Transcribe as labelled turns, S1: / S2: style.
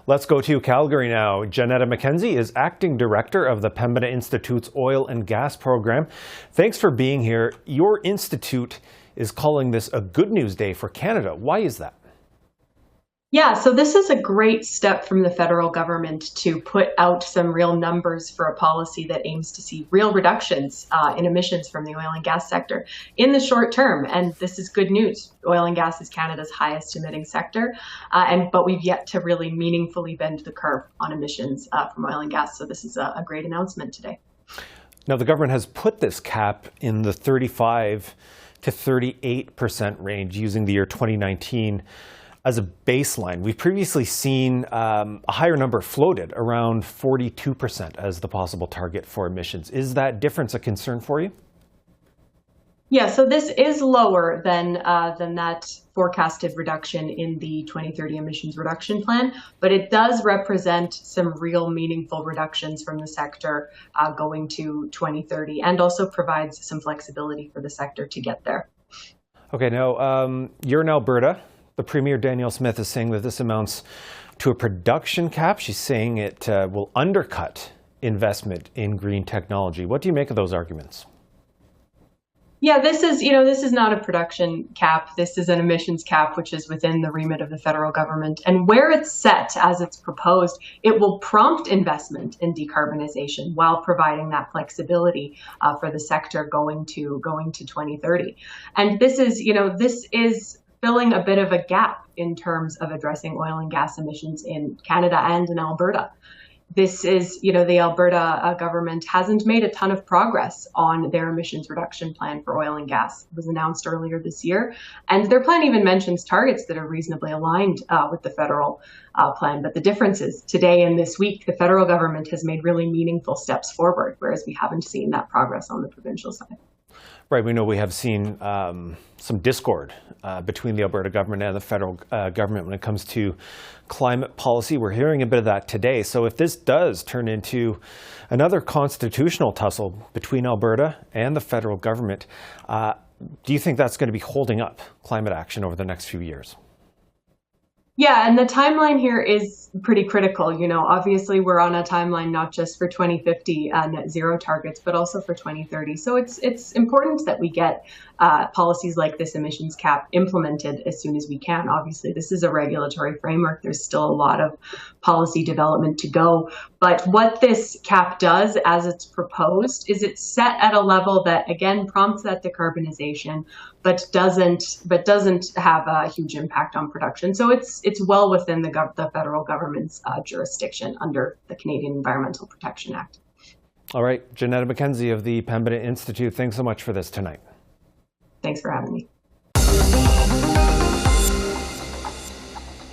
S1: Let's go to Calgary now. Janetta McKenzie is acting director of the Pembina Institute's oil and gas program. Thanks for being here. Your institute is calling this a good news day for Canada. Why is that?
S2: Yeah, so this is a great step from the federal government to put out some real numbers for a policy that aims to see real reductions in emissions from the oil and gas sector in the short term. And this is good news. Oil and gas is Canada's highest emitting sector, but we've yet to really meaningfully bend the curve on emissions from oil and gas. So this is a great announcement today.
S1: Now, the government has put this cap in the 35 to 38% range using the year 2019 as a baseline. We've previously seen a higher number floated, around 42% as the possible target for emissions. Is that difference a concern for you?
S2: Yeah, so this is lower than that forecasted reduction in the 2030 emissions reduction plan, but it does represent some real meaningful reductions from the sector going to 2030, and also provides some flexibility for the sector to get there.
S1: Okay, now you're in Alberta. The Premier, Danielle Smith, is saying that this amounts to a production cap. She's saying it will undercut investment in green technology. What do you make of those arguments?
S2: Yeah, this is not a production cap. This is an emissions cap, which is within the remit of the federal government. And where it's set, as it's proposed, it will prompt investment in decarbonization while providing that flexibility for the sector going to 2030. And this is filling a bit of a gap in terms of addressing oil and gas emissions in Canada and in Alberta. This is, the Alberta government hasn't made a ton of progress on their emissions reduction plan for oil and gas. It was announced earlier this year, and their plan even mentions targets that are reasonably aligned with the federal plan. But the difference is today and this week, the federal government has made really meaningful steps forward, whereas we haven't seen that progress on the provincial side.
S1: Right, we know we have seen some discord between the Alberta government and the federal government when it comes to climate policy. We're hearing a bit of that today. So if this does turn into another constitutional tussle between Alberta and the federal government, do you think that's going to be holding up climate action over the next few years?
S2: Yeah, and the timeline here is pretty critical. Obviously we're on a timeline not just for 2050 net zero targets, but also for 2030. So it's important that we get policies like this emissions cap implemented as soon as we can. Obviously, this is a regulatory framework. There's still a lot of policy development to go. But what this cap does, as it's proposed, is it's set at a level that, again, prompts that decarbonization, but doesn't have a huge impact on production. So it's well within the federal government's jurisdiction under the Canadian Environmental Protection Act.
S1: All right, Janetta McKenzie of the Pembina Institute, thanks so much for this tonight.
S2: Thanks for having me.